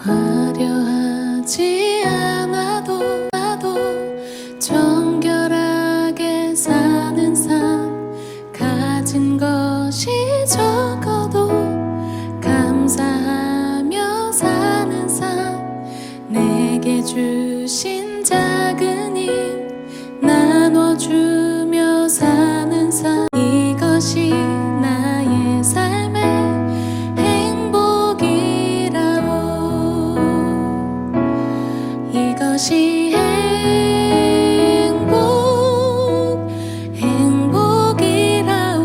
화려하지 않아도 정결하게 사는 삶, 가진 것이 적어도 감사하며 사는 삶, 내게 주신 작은 힘 나눠주며 사는 삶, 이것이 나의 삶의 행복이라오. 이것이 행복이라오.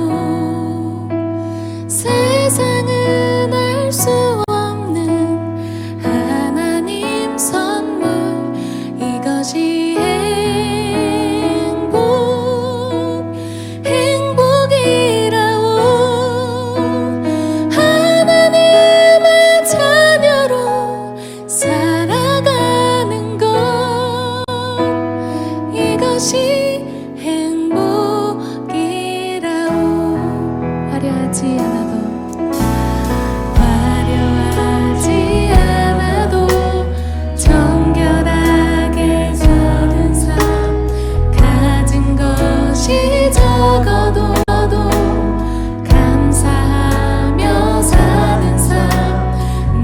세상은 알 수 없는 하나님 선물, 이것이 행복이라오. 하나님의 자녀로 살아가는 것, 이것이 행복이라오. 화려하지 않아도 정결하게 사는 삶, 가진 것이 적어도 감사하며 사는 삶,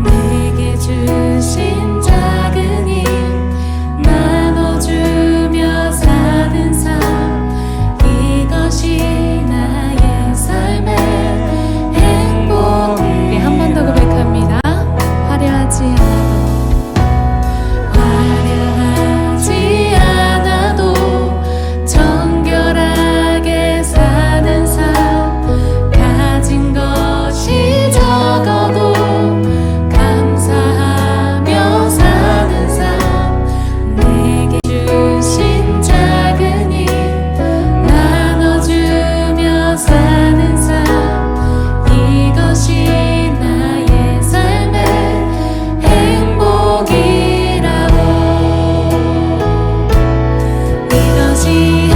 내게 주신 작은 힘 나눠주며 사는 삶, 이것이 나의 삶의 행복. 우리 한 번 더 고백합니다. 화려하지 않아도 정결하게 사는 삶, 가진 것이 적어도 감사하며 사는 삶, 내게 주신 작은 힘 나눠주며 사는 삶, 이것이 나의 삶의 행복이라고. 이것이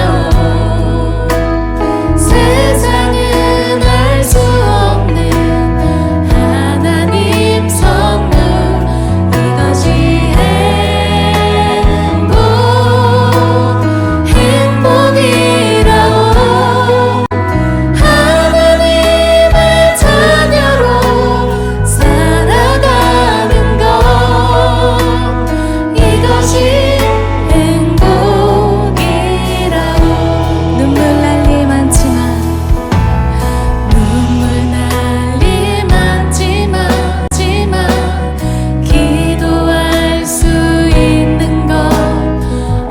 행복이라오. 세상은 알 수 없는 하나님 선물, 이것이 행복이라오. 하나님의 자녀로 살아가는 것, 이것이 행복이라오. 눈물 날 일 많지만 기도할 수 있는 것,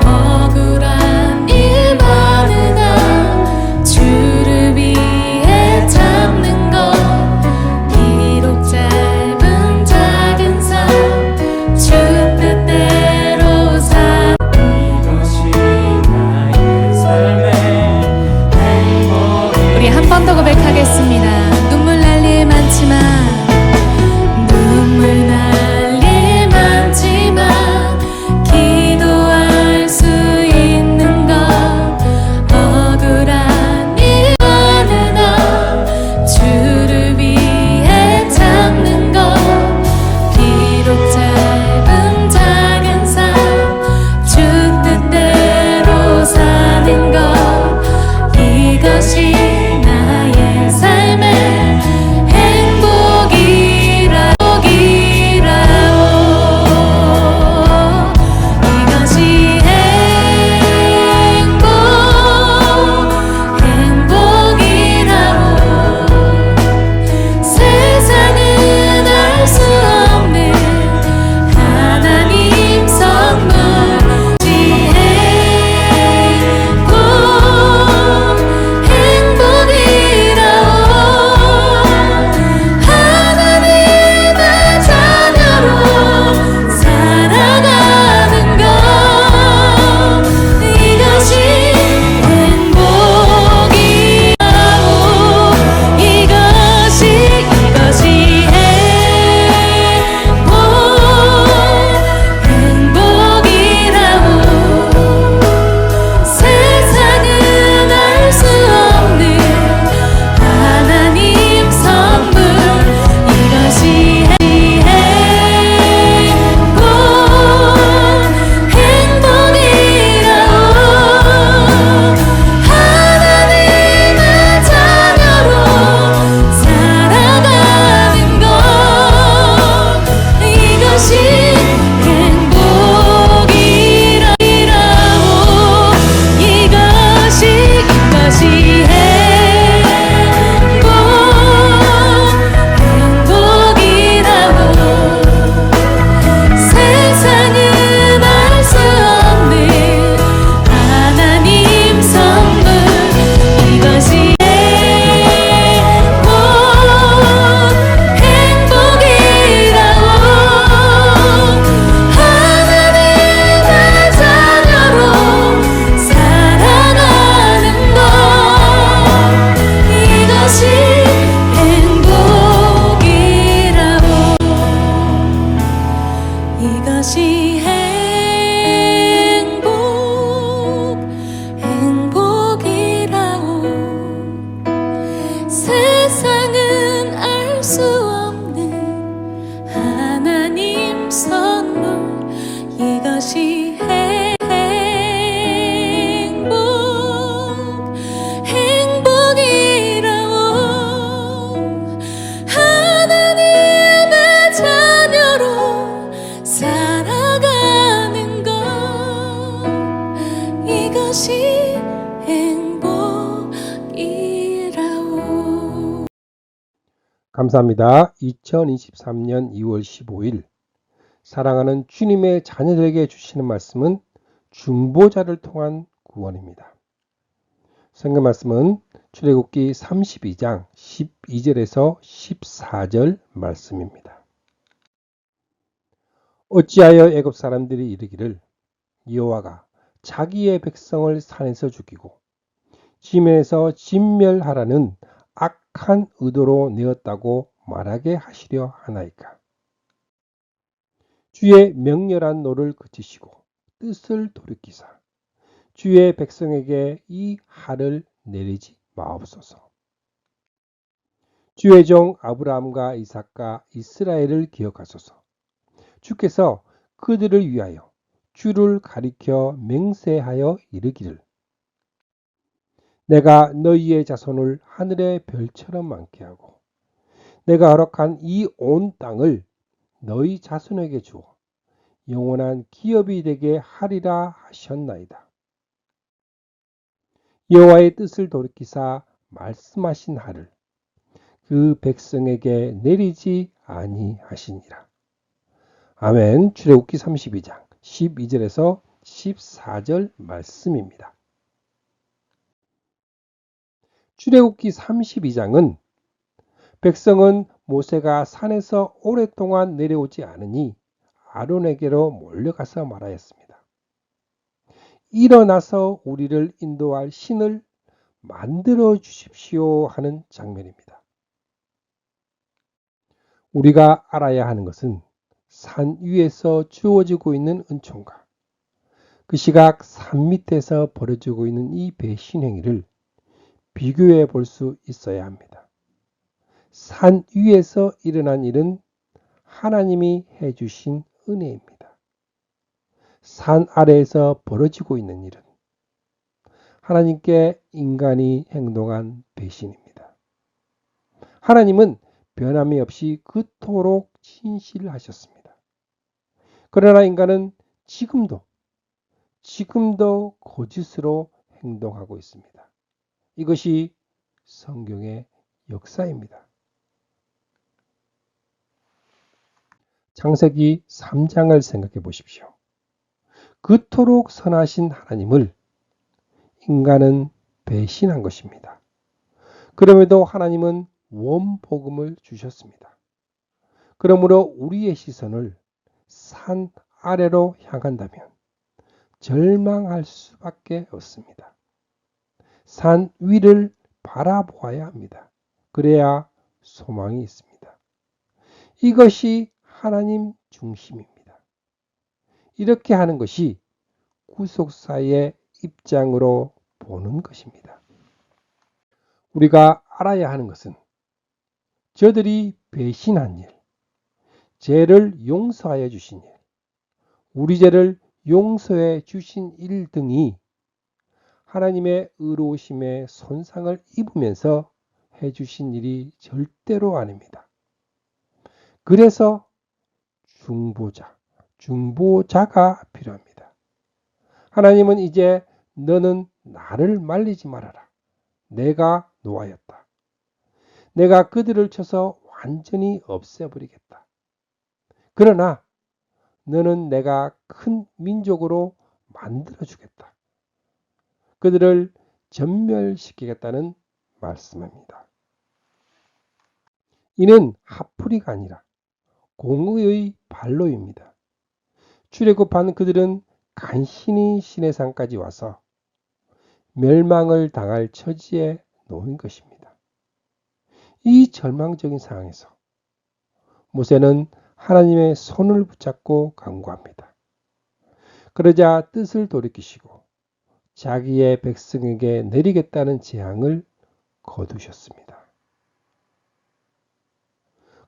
억울한 일 많으나 주를 위해 참는 것, 비록 짧은 작은 삶 주 뜻대로 사. 이것이 나의 삶의 행복. 우리 한 번 더 고백하겠습니다. 눈물 날 일 많지만 기도할 수 있는 것, 억울한 일 많으나 주를 위해 참는 것, 비록 짧은 작은 삶 주 뜻대로 사는 것, 이것이 나의 삶의 감사합니다. 2023년 2월 15일 사랑하는 주님의 자녀들에게 주시는 말씀은 중보자를 통한 구원입니다. 성경 말씀은 출애굽기 32장 12절에서 14절 말씀입니다. 어찌하여 애굽 사람들이 이르기를 여호와가 자기의 백성을 산에서 죽이고 지면에서 진멸하라는 악한 의도로 내었다고 말하게 하시려 하나이까. 주의 명렬한 노를 그치시고 뜻을 돌이키사 주의 백성에게 이 하를 내리지 마옵소서. 주의 종 아브라함과 이삭과 이스라엘을 기억하소서. 주께서 그들을 위하여 주를 가리켜 맹세하여 이르기를 내가 너희의 자손을 하늘의 별처럼 많게 하고 내가 허락한 이 온 땅을 너희 자손에게 주어 영원한 기업이 되게 하리라 하셨나이다. 여호와의 뜻을 돌이키사 말씀하신 하를 그 백성에게 내리지 아니하시니라. 아멘. 출애굽기 32장 12절에서 14절 말씀입니다. 출애굽기 32장은 백성은 모세가 산에서 오랫동안 내려오지 않으니 아론에게로 몰려가서 말하였습니다. 일어나서 우리를 인도할 신을 만들어 주십시오 하는 장면입니다. 우리가 알아야 하는 것은 산 위에서 주어지고 있는 은총과 그 시각 산 밑에서 벌어지고 있는 이 배신 행위를 비교해 볼 수 있어야 합니다. 산 위에서 일어난 일은 하나님이 해주신 은혜입니다. 산 아래에서 벌어지고 있는 일은 하나님께 인간이 행동한 배신입니다. 하나님은 변함이 없이 그토록 신실하셨습니다. 그러나 인간은 지금도 거짓으로 행동하고 있습니다. 이것이 성경의 역사입니다. 창세기 3장을 생각해 보십시오. 그토록 선하신 하나님을 인간은 배신한 것입니다. 그럼에도 하나님은 원복음을 주셨습니다. 그러므로 우리의 시선을 산 아래로 향한다면 절망할 수밖에 없습니다. 산 위를 바라보아야 합니다. 그래야 소망이 있습니다. 이것이 하나님 중심입니다. 이렇게 하는 것이 구속사의 입장으로 보는 것입니다. 우리가 알아야 하는 것은 저들이 배신한 일, 죄를 용서하여 주신 일, 우리 죄를 용서해 주신 일 등이 하나님의 의로우심에 손상을 입으면서 해주신 일이 절대로 아닙니다. 그래서 중보자가 필요합니다. 하나님은 이제 너는 나를 말리지 말아라. 내가 노하였다. 내가 그들을 쳐서 완전히 없애버리겠다. 그러나 너는 내가 큰 민족으로 만들어주겠다. 그들을 전멸시키겠다는 말씀입니다. 이는 핫풀이가 아니라 공의의 발로입니다. 출애굽한 그들은 간신히 시내산까지 와서 멸망을 당할 처지에 놓인 것입니다. 이 절망적인 상황에서 모세는 하나님의 손을 붙잡고 간구합니다. 그러자 뜻을 돌이키시고 자기의 백성에게 내리겠다는 재앙을 거두셨습니다.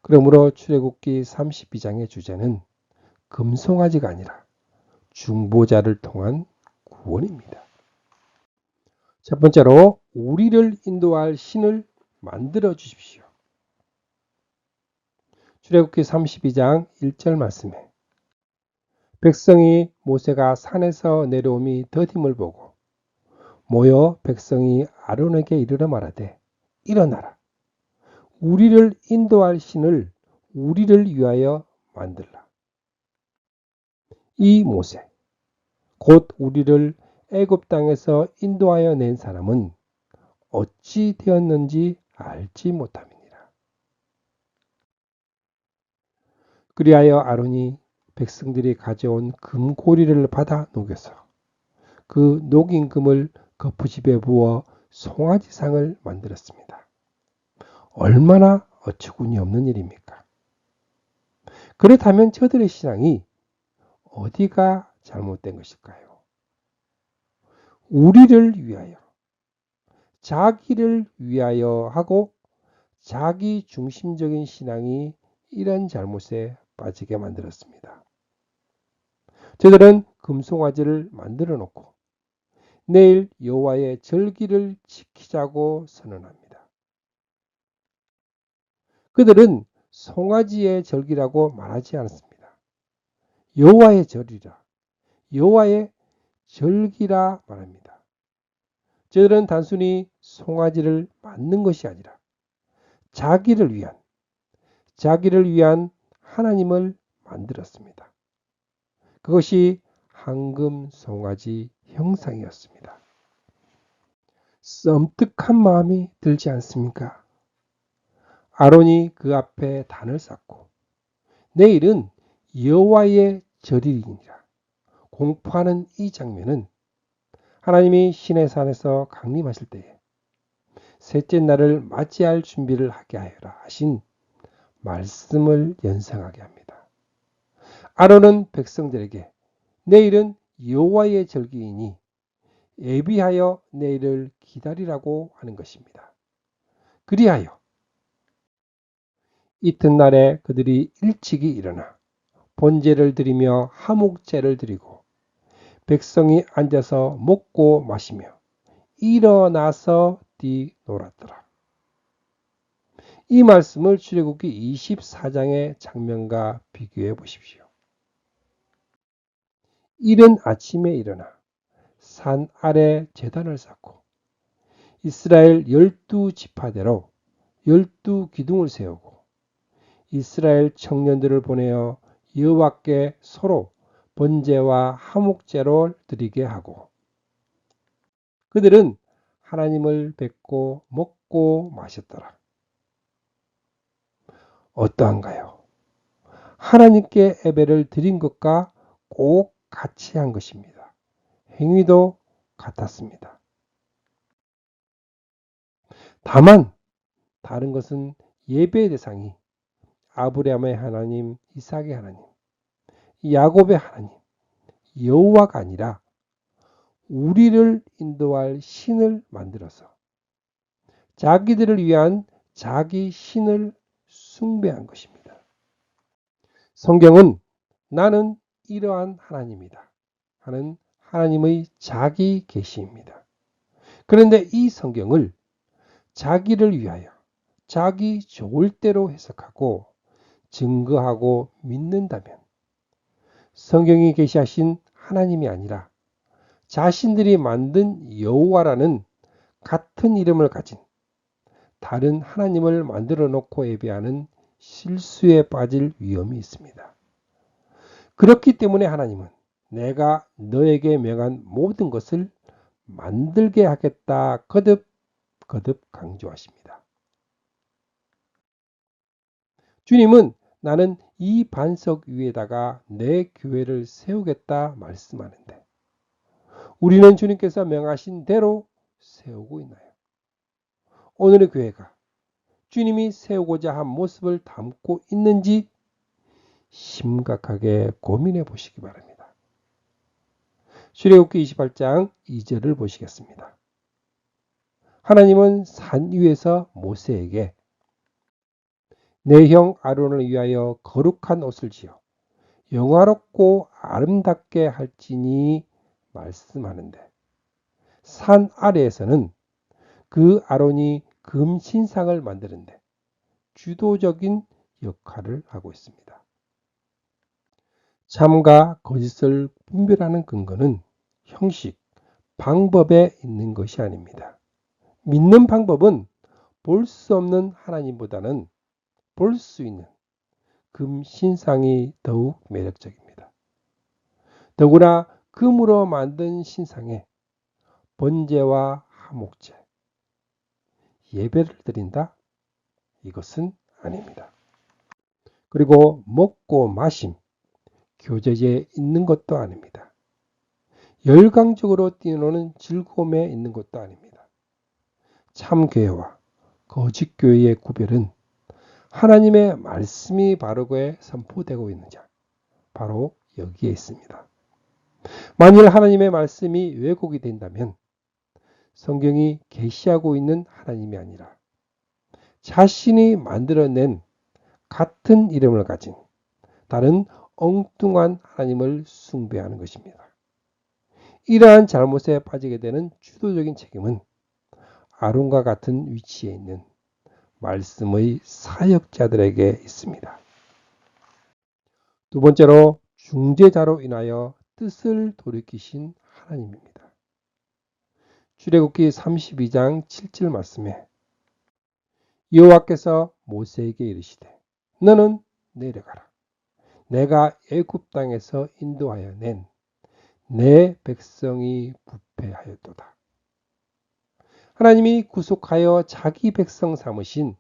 그러므로 출애굽기 32장의 주제는 금송아지가 아니라 중보자를 통한 구원입니다. 첫 번째로 우리를 인도할 신을 만들어 주십시오. 출애굽기 32장 1절 말씀에 백성이 모세가 산에서 내려옴이 더딤을 보고 모여 백성이 아론에게 이르러 말하되 일어나라 우리를 인도할 신을 우리를 위하여 만들라. 이 모세, 곧 우리를 애굽 땅에서 인도하여 낸 사람은 어찌 되었는지 알지 못함이니라. 그리하여 아론이 백성들이 가져온 금고리를 받아 녹여서 그 녹인 금을 거푸집에 부어 송아지상을 만들었습니다. 얼마나 어처구니 없는 일입니까? 그렇다면 저들의 신앙이 어디가 잘못된 것일까요? 우리를 위하여, 자기를 위하여 하고 자기 중심적인 신앙이 이런 잘못에 빠지게 만들었습니다. 저들은 금송아지를 만들어 놓고 내일 여호와의 절기를 지키자고 선언합니다. 그들은 송아지의 절기라고 말하지 않습니다. 여호와의 절이라, 여호와의 절기라 말합니다. 저들은 단순히 송아지를 만든 것이 아니라 자기를 위한 하나님을 만들었습니다. 그것이 황금 송아지 형상이었습니다. 썸뜩한 마음이 들지 않습니까? 아론이 그 앞에 단을 쌓고 내일은 여호와의 절이니라 공포하는 이 장면은 하나님이 시내 산에서 강림하실 때에 셋째 날을 맞이할 준비를 하게 하여라 하신 말씀을 연상하게 합니다. 아론은 백성들에게 내일은 여호와의 절기이니 예비하여 내일을 기다리라고 하는 것입니다. 그리하여 이튿날에 그들이 일찍이 일어나 번제를 드리며 화목제를 드리고 백성이 앉아서 먹고 마시며 일어나서 뛰놀았더라. 이 말씀을 출애굽기 24장의 장면과 비교해 보십시오. 이른 아침에 일어나 산 아래 제단을 쌓고 이스라엘 12지파대로 12기둥을 세우고 이스라엘 청년들을 보내어 여호와께 서로 번제와 화목제를 드리게 하고 그들은 하나님을 뵙고 먹고 마셨더라. 어떠한가요? 하나님께 예배를 드린 것과 꼭 같이 한 것입니다. 행위도 같았습니다. 다만 다른 것은 예배의 대상이 아브라함의 하나님, 이삭의 하나님, 야곱의 하나님, 여호와가 아니라 우리를 인도할 신을 만들어서 자기들을 위한 자기 신을 숭배한 것입니다. 성경은 나는 이러한 하나님이다 하는 하나님의 자기 계시입니다. 그런데 이 성경을 자기를 위하여 자기 좋을 대로 해석하고 증거하고 믿는다면 성경이 계시하신 하나님이 아니라 자신들이 만든 여호와라는 같은 이름을 가진 다른 하나님을 만들어 놓고 예배하는 실수에 빠질 위험이 있습니다. 그렇기 때문에 하나님은 내가 너에게 명한 모든 것을 만들게 하겠다 거듭 강조하십니다. 주님은 나는 이 반석 위에다가 내 교회를 세우겠다 말씀하는데 우리는 주님께서 명하신 대로 세우고 있나요? 오늘의 교회가 주님이 세우고자 한 모습을 담고 있는지 심각하게 고민해 보시기 바랍니다. 출애굽기 28장 2절을 보시겠습니다. 하나님은 산 위에서 모세에게 내 형 아론을 위하여 거룩한 옷을 지어 영화롭고 아름답게 할지니 말씀하는데 산 아래에서는 그 아론이 금 신상을 만드는데 주도적인 역할을 하고 있습니다. 참과 거짓을 분별하는 근거는 형식, 방법에 있는 것이 아닙니다. 믿는 방법은 볼 수 없는 하나님보다는 볼 수 있는 금 신상이 더욱 매력적입니다. 더구나 금으로 만든 신상에 번제와 화목제, 예배를 드린다? 이것은 아닙니다. 그리고 먹고 마심, 교제에 있는 것도 아닙니다. 열광적으로 뛰노는 즐거움에 있는 것도 아닙니다. 참교회와 거짓교회의 구별은 하나님의 말씀이 바르게 선포되고 있는 자, 바로 여기에 있습니다. 만일 하나님의 말씀이 왜곡이 된다면 성경이 계시하고 있는 하나님이 아니라 자신이 만들어낸 같은 이름을 가진 다른 엉뚱한 하나님을 숭배하는 것입니다. 이러한 잘못에 빠지게 되는 주도적인 책임은 아론과 같은 위치에 있는 말씀의 사역자들에게 있습니다. 두 번째로 중재자로 인하여 뜻을 돌이키신 하나님입니다. 출애굽기 32장 7절 말씀에 여호와께서 모세에게 이르시되 너는 내려가라. 내가 애굽 땅에서 인도하여 낸 내 백성이 부패하였도다. 하나님이 구속하여 자기 백성 삼으신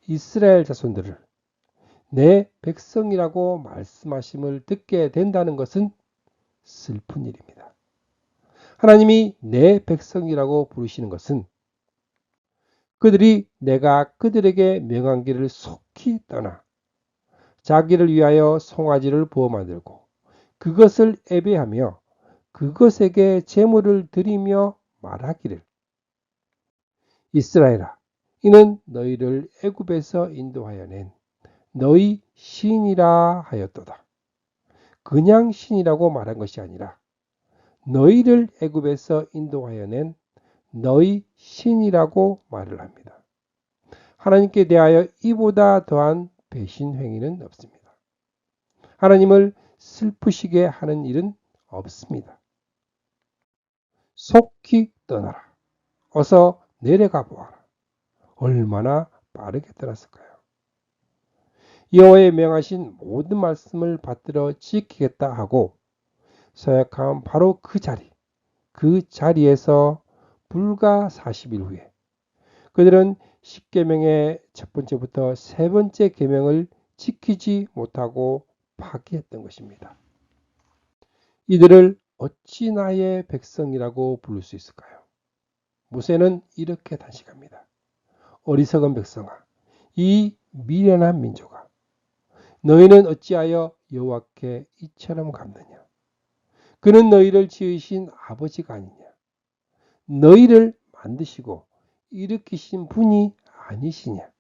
이스라엘 자손들을 내 백성이라고 말씀하심을 듣게 된다는 것은 슬픈 일입니다. 하나님이 내 백성이라고 부르시는 것은 그들이 내가 그들에게 명한 길을 속히 떠나 자기를 위하여 송아지를 부어 만들고 그것을 애배하며 그것에게 제물을 드리며 말하기를 이스라엘아 이는 너희를 애굽에서 인도하여 낸 너희 신이라 하였도다. 그냥 신이라고 말한 것이 아니라 너희를 애굽에서 인도하여 낸 너희 신이라고 말을 합니다. 하나님께 대하여 이보다 더한 배신 행위는 없습니다. 하나님을 슬프시게 하는 일은 없습니다. 속히 떠나라. 어서 내려가 보아라. 얼마나 빠르게 떠났을까요? 여호와의 명하신 모든 말씀을 받들어 지키겠다 하고 서약한 바로 그 자리에서 불과 40일 후에 그들은 10계명의 첫 번째부터 세 번째 계명을 지키지 못하고 파기했던 것입니다. 이들을 어찌 나의 백성이라고 부를 수 있을까요? 모세는 이렇게 단식합니다. 어리석은 백성아, 이 미련한 민족아, 너희는 어찌하여 여호와께 이처럼 갚느냐? 그는 너희를 지으신 아버지가 아니냐? 너희를 만드시고 일으키신 분이 아니시냐?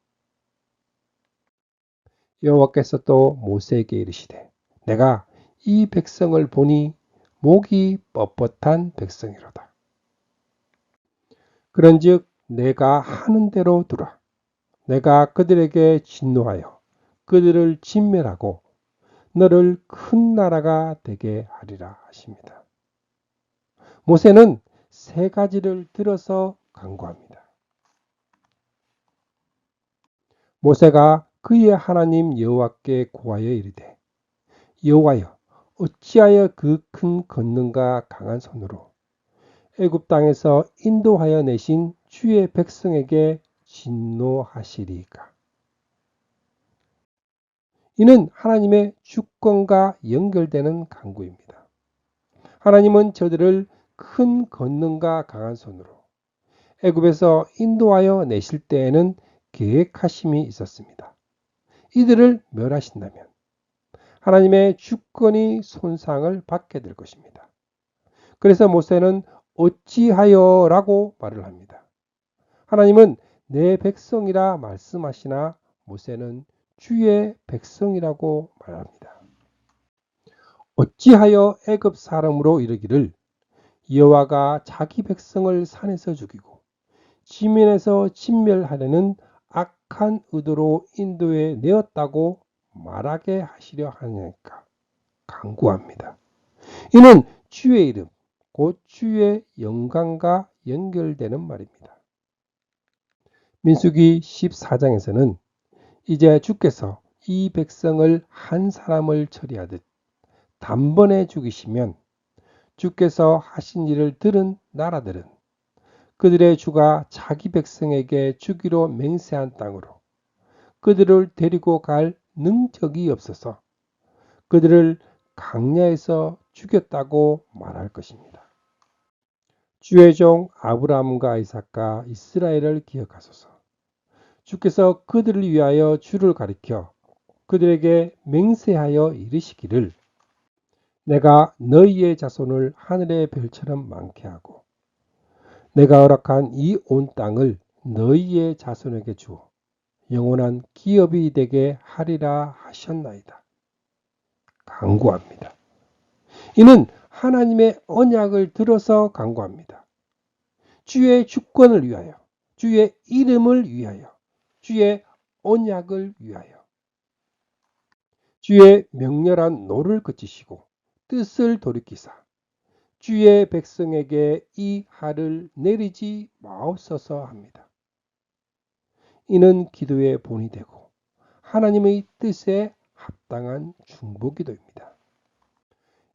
여호와께서 또 모세에게 이르시되 내가 이 백성을 보니 목이 뻣뻣한 백성이로다. 그런즉 내가 하는 대로 두라. 내가 그들에게 진노하여 그들을 진멸하고 너를 큰 나라가 되게 하리라 하십니다. 모세는 세 가지를 들어서 간구합니다. 모세가 그의 하나님 여호와께 고하여 이르되 여호와여 어찌하여 그 큰 권능과 강한 손으로 애굽 땅에서 인도하여 내신 주의 백성에게 진노하시리까? 이는 하나님의 주권과 연결되는 간구입니다. 하나님은 저들을 큰 권능과 강한 손으로 애굽에서 인도하여 내실 때에는 계획하심이 있었습니다. 이들을 멸하신다면 하나님의 주권이 손상을 받게 될 것입니다. 그래서 모세는 어찌하여라고 말을 합니다. 하나님은 내 백성이라 말씀하시나 모세는 주의 백성이라고 말합니다. 어찌하여 애굽 사람으로 이르기를 여호와가 자기 백성을 산에서 죽이고 지면에서 진멸하려는 악한 의도로 인도해 내었다고 말하게 하시려 하니까 간구합니다. 이는 주의 이름 곧 주의 영광과 연결되는 말입니다. 민수기 14장에서는 이제 주께서 이 백성을 한 사람을 처리하듯 단번에 죽이시면 주께서 하신 일을 들은 나라들은 그들의 주가 자기 백성에게 주기로 맹세한 땅으로 그들을 데리고 갈 능력이 없어서 그들을 강야에서 죽였다고 말할 것입니다. 주의 종 아브라함과 이삭과 이스라엘을 기억하소서. 주께서 그들을 위하여 주를 가리켜 그들에게 맹세하여 이르시기를 내가 너희의 자손을 하늘의 별처럼 많게 하고 내가 허락한 이 온 땅을 너희의 자손에게 주어 영원한 기업이 되게 하리라 하셨나이다. 간구합니다. 이는 하나님의 언약을 들어서 간구합니다. 주의 주권을 위하여, 주의 이름을 위하여, 주의 언약을 위하여, 주의 명렬한 노를 그치시고 뜻을 돌이키사 주의 백성에게 이 하를 내리지 마옵소서 합니다. 이는 기도의 본이 되고 하나님의 뜻에 합당한 중보기도입니다.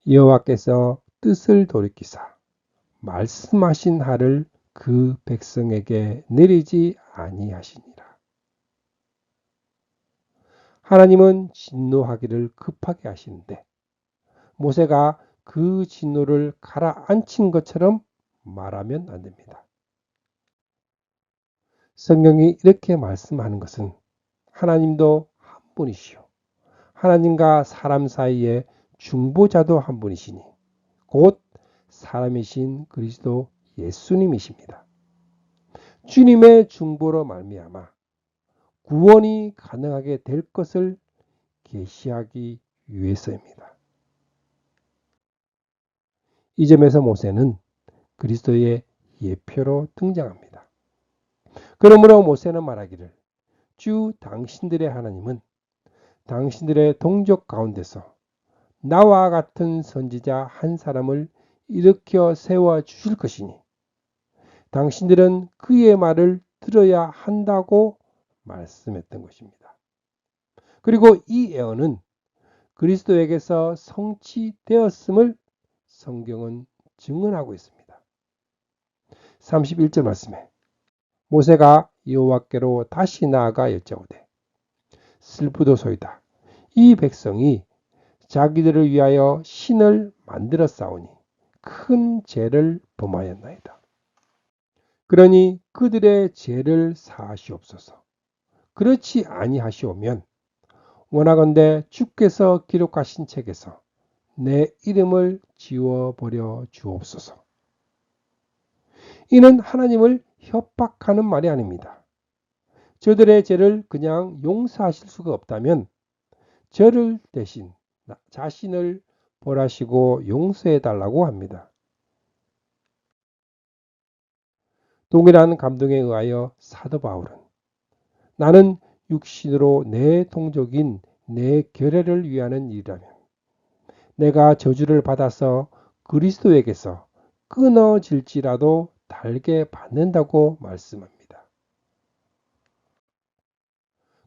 여호와께서 뜻을 돌이키사 말씀하신 하를 그 백성에게 내리지 아니하시니라. 하나님은 진노하기를 급하게 하시는데 모세가 그 진노를 가라앉힌 것처럼 말하면 안 됩니다. 성경이 이렇게 말씀하는 것은 하나님도 한 분이시오. 하나님과 사람 사이에 중보자도 한 분이시니 곧 사람이신 그리스도 예수님이십니다. 주님의 중보로 말미암아 구원이 가능하게 될 것을 계시하기 위해서입니다. 이 점에서 모세는 그리스도의 예표로 등장합니다. 그러므로 모세는 말하기를 주 당신들의 하나님은 당신들의 동족 가운데서 나와 같은 선지자 한 사람을 일으켜 세워 주실 것이니 당신들은 그의 말을 들어야 한다고 말씀했던 것입니다. 그리고 이 예언은 그리스도에게서 성취되었음을 성경은 증언하고 있습니다. 31절 말씀에 모세가 여호와께로 다시 나아가 여짜오되 슬프도소이다. 이 백성이 자기들을 위하여 신을 만들어 싸우니 큰 죄를 범하였나이다. 그러니 그들의 죄를 사하시옵소서. 그렇지 아니하시오면 원하건대 주께서 기록하신 책에서 내 이름을 지워버려 주옵소서. 이는 하나님을 협박하는 말이 아닙니다. 저들의 죄를 그냥 용서하실 수가 없다면 저를 대신 자신을 벌하시고 용서해 달라고 합니다. 동일한 감동에 의하여 사도 바울은 나는 육신으로 내 동족인 내 결례를 위하는 일이라면 내가 저주를 받아서 그리스도에게서 끊어질지라도 달게 받는다고 말씀합니다.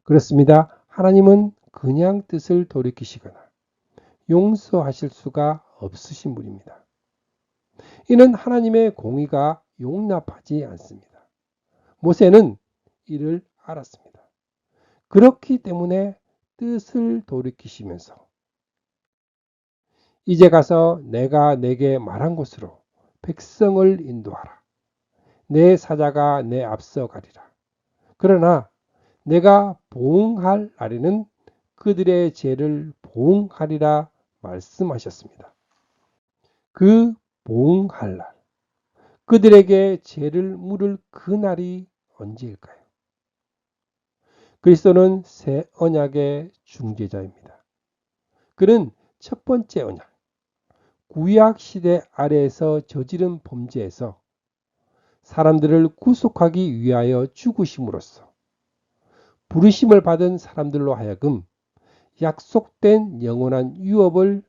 그렇습니다. 하나님은 그냥 뜻을 돌이키시거나 용서하실 수가 없으신 분입니다. 이는 하나님의 공의가 용납하지 않습니다. 모세는 이를 알았습니다. 그렇기 때문에 뜻을 돌이키시면서 이제 가서 내가 내게 말한 곳으로 백성을 인도하라. 내 사자가 내 앞서 가리라. 그러나 내가 보응할 날에는 그들의 죄를 보응하리라 말씀하셨습니다. 그 보응할 날, 그들에게 죄를 물을 그 날이 언제일까요? 그리스도는 새 언약의 중재자입니다. 그는 첫 번째 언약, 구약 시대 아래에서 저지른 범죄에서 사람들을 구속하기 위하여 죽으심으로써 부르심을 받은 사람들로 하여금 약속된 영원한 유업을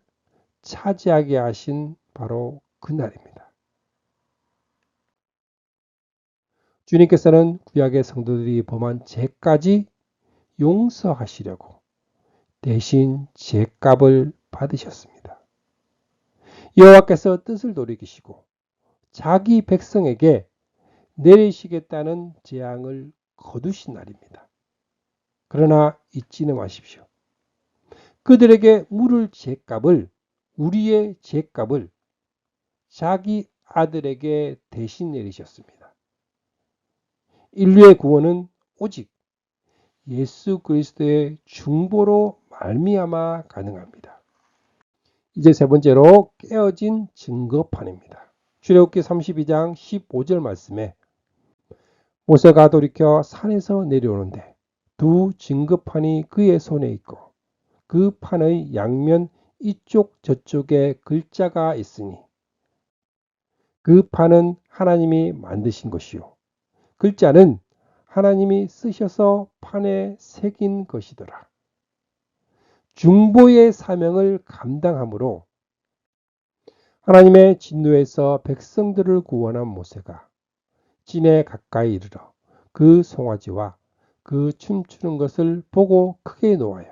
차지하게 하신 바로 그날입니다. 주님께서는 구약의 성도들이 범한 죄까지 용서하시려고 대신 죄값을 받으셨습니다. 여호와께서 뜻을 돌이키시고 자기 백성에게 내리시겠다는 재앙을 거두신 날입니다. 그러나 잊지는 마십시오. 그들에게 물을 죄값을, 우리의 죄값을 자기 아들에게 대신 내리셨습니다. 인류의 구원은 오직 예수 그리스도의 중보로 말미암아 가능합니다. 이제 세 번째로 깨어진 증거판입니다. 출애굽기 32장 15절 말씀에 모세가 돌이켜 산에서 내려오는데 두 증거판이 그의 손에 있고 그 판의 양면 이쪽 저쪽에 글자가 있으니 그 판은 하나님이 만드신 것이요 글자는 하나님이 쓰셔서 판에 새긴 것이더라. 중보의 사명을 감당함으로 하나님의 진노에서 백성들을 구원한 모세가 진에 가까이 이르러 그 송아지와 그 춤추는 것을 보고 크게 노하여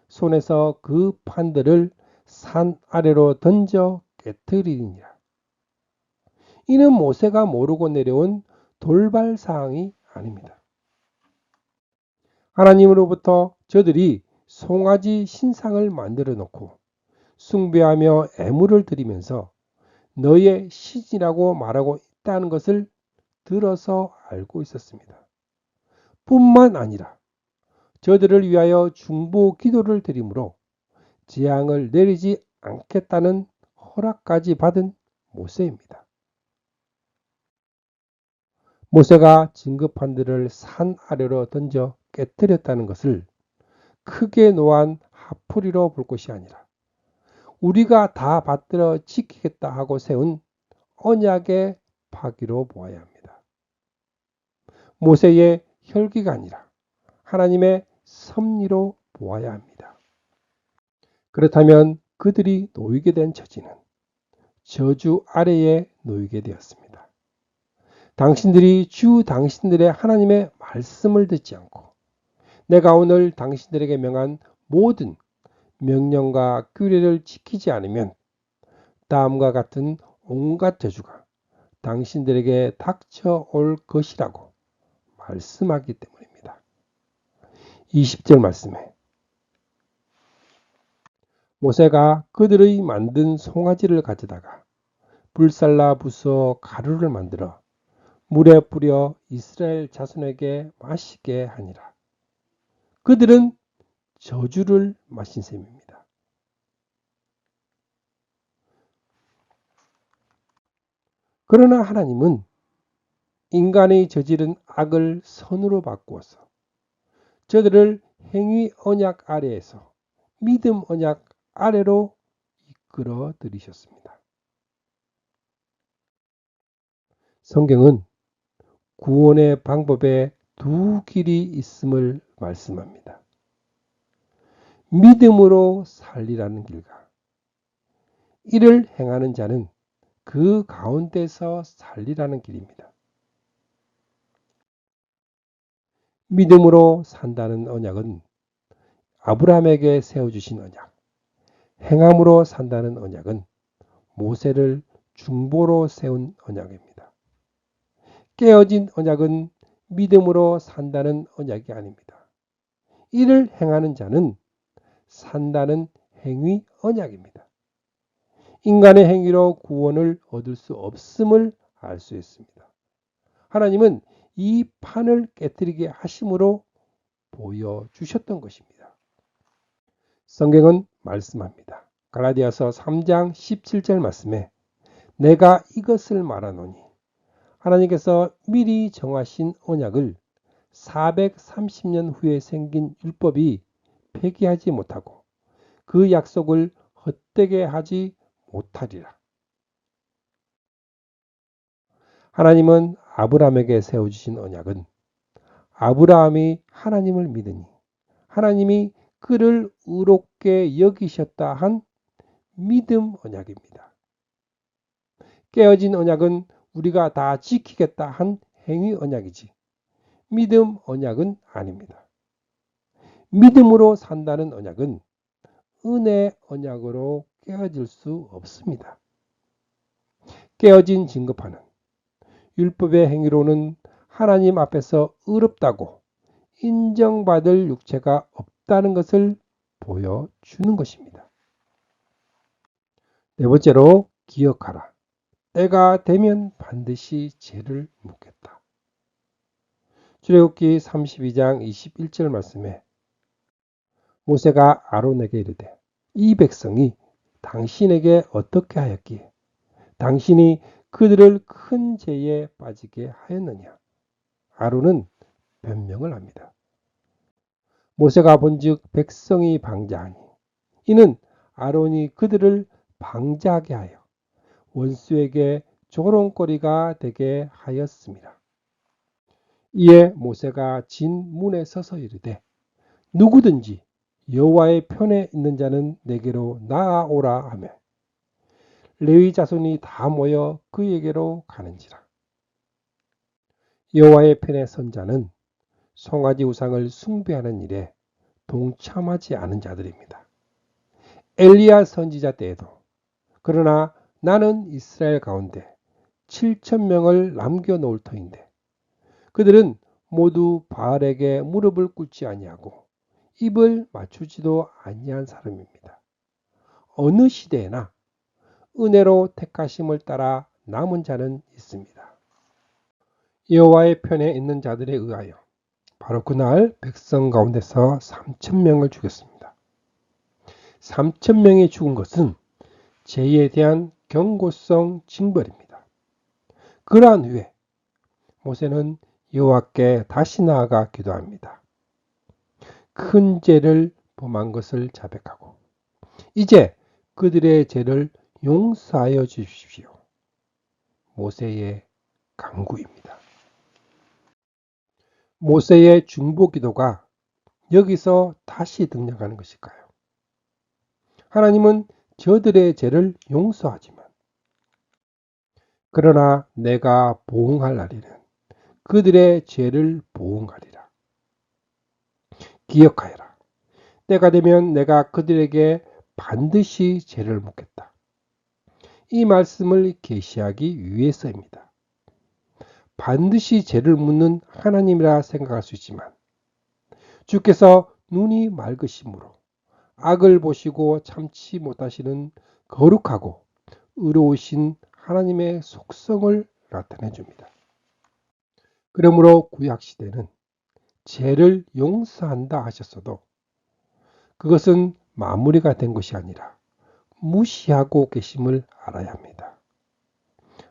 손에서 그 판들을 산 아래로 던져 깨뜨리니라. 이는 모세가 모르고 내려온 돌발 사항이 아닙니다. 하나님으로부터 저들이 송아지 신상을 만들어 놓고 숭배하며 애물을 드리면서 너의 신이라고 말하고 있다는 것을 들어서 알고 있었습니다. 뿐만 아니라 저들을 위하여 중보 기도를 드리므로 재앙을 내리지 않겠다는 허락까지 받은 모세입니다. 모세가 증거판들을 산 아래로 던져 깨뜨렸다는 것을 크게 노한 화풀이로 볼 것이 아니라 우리가 다 받들어 지키겠다 하고 세운 언약의 파기로 보아야 합니다. 모세의 혈기가 아니라 하나님의 섭리로 보아야 합니다. 그렇다면 그들이 놓이게 된 처지는 저주 아래에 놓이게 되었습니다. 당신들이 주 당신들의 하나님의 말씀을 듣지 않고 내가 오늘 당신들에게 명한 모든 명령과 규례를 지키지 않으면 다음과 같은 온갖 저주가 당신들에게 닥쳐올 것이라고 말씀하기 때문입니다. 20절 말씀에 모세가 그들의 만든 송아지를 가져다가 불살라 부수어 가루를 만들어 물에 뿌려 이스라엘 자손에게 마시게 하니라. 그들은 저주를 마신 셈입니다. 그러나 하나님은 인간의 저지른 악을 선으로 바꾸어서 저들을 행위 언약 아래에서 믿음 언약 아래로 이끌어 들이셨습니다. 성경은 구원의 방법에 두 길이 있음을 말씀합니다. 믿음으로 살리라는 길과 이를 행하는 자는 그 가운데서 살리라는 길입니다. 믿음으로 산다는 언약은 아브라함에게 세워주신 언약, 행함으로 산다는 언약은 모세를 중보로 세운 언약입니다. 깨어진 언약은 믿음으로 산다는 언약이 아닙니다. 이를 행하는 자는 산다는 행위 언약입니다. 인간의 행위로 구원을 얻을 수 없음을 알 수 있습니다. 하나님은 이 판을 깨뜨리게 하심으로 보여주셨던 것입니다. 성경은 말씀합니다. 갈라디아서 3장 17절 말씀에 내가 이것을 말하노니 하나님께서 미리 정하신 언약을 430년 후에 생긴 율법이 폐기하지 못하고 그 약속을 헛되게 하지 못하리라. 하나님은 아브라함에게 세워주신 언약은 아브라함이 하나님을 믿으니 하나님이 그를 의롭게 여기셨다 한 믿음 언약입니다. 깨어진 언약은 우리가 다 지키겠다 한 행위 언약이지 믿음 언약은 아닙니다. 믿음으로 산다는 언약은 은혜 언약으로 깨어질 수 없습니다. 깨어진 증거판은 율법의 행위로는 하나님 앞에서 의롭다고 인정받을 육체가 없다는 것을 보여주는 것입니다. 네 번째로 기억하라. 때가 되면 반드시 죄를 묻겠다. 출애굽기 32장 21절 말씀에 모세가 아론에게 이르되 이 백성이 당신에게 어떻게 하였기에 당신이 그들을 큰 죄에 빠지게 하였느냐. 아론은 변명을 합니다. 모세가 본즉 백성이 방자하니 이는 아론이 그들을 방자하게 하여 원수에게 조롱거리가 되게 하였습니다. 이에 모세가 진 문에 서서 이르되 누구든지 여호와의 편에 있는 자는 내게로 나아오라 하며 레위 자손이 다 모여 그에게로 가는지라. 여호와의 편에 선 자는 송아지 우상을 숭배하는 일에 동참하지 않은 자들입니다. 엘리야 선지자 때에도 그러나 나는 이스라엘 가운데 7,000명을 남겨놓을 터인데 그들은 모두 바알에게 무릎을 꿇지 아니하고 입을 맞추지도 아니한 사람입니다. 어느 시대에나 은혜로 택하심을 따라 남은 자는 있습니다. 여호와의 편에 있는 자들에 의하여 바로 그날 백성 가운데서 3,000명을 죽였습니다. 3,000명이 죽은 것은 죄에 대한 경고성 징벌입니다. 그러한 후에 모세는 여호와께 다시 나아가 기도합니다. 큰 죄를 범한 것을 자백하고 이제 그들의 죄를 용서하여 주십시오. 모세의 간구입니다. 모세의 중보 기도가 여기서 다시 등장하는 것일까요? 하나님은 저들의 죄를 용서하지만 그러나 내가 보응할 날에는 그들의 죄를 보응하리라. 기억하여라. 때가 되면 내가 그들에게 반드시 죄를 묻겠다. 이 말씀을 계시하기 위해서입니다. 반드시 죄를 묻는 하나님이라 생각할 수 있지만 주께서 눈이 맑으심으로 악을 보시고 참지 못하시는 거룩하고 의로우신 하나님의 속성을 나타내 줍니다. 그러므로 구약시대는 죄를 용서한다 하셨어도 그것은 마무리가 된 것이 아니라 무시하고 계심을 알아야 합니다.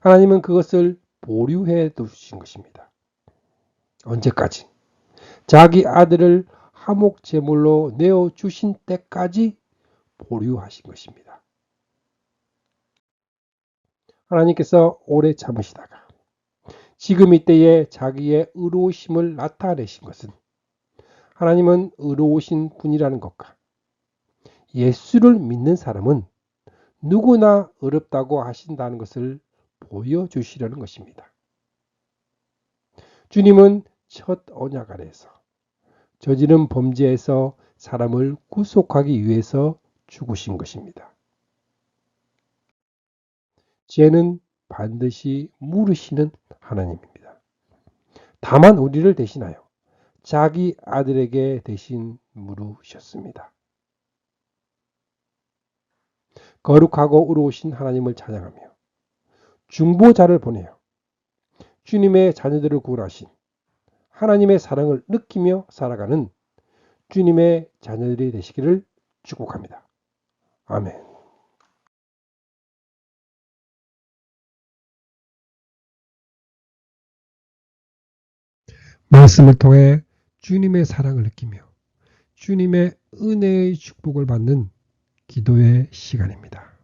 하나님은 그것을 보류해 두신 것입니다. 언제까지? 자기 아들을 화목 제물로 내어 주신 때까지 보류하신 것입니다. 하나님께서 오래 참으시다가 지금 이때에 자기의 의로우심을 나타내신 것은 하나님은 의로우신 분이라는 것과 예수를 믿는 사람은 누구나 어렵다고 하신다는 것을 보여주시려는 것입니다. 주님은 첫 언약 아래에서 저지른 범죄에서 사람을 구속하기 위해서 죽으신 것입니다. 죄는 반드시 물으시는 하나님입니다. 다만 우리를 대신하여 자기 아들에게 대신 물으셨습니다. 거룩하고 의로우신 하나님을 찬양하며 중보자를 보내어 주님의 자녀들을 구원하신 하나님의 사랑을 느끼며 살아가는 주님의 자녀들이 되시기를 축복합니다. 아멘. 말씀을 통해 주님의 사랑을 느끼며 주님의 은혜의 축복을 받는 기도의 시간입니다.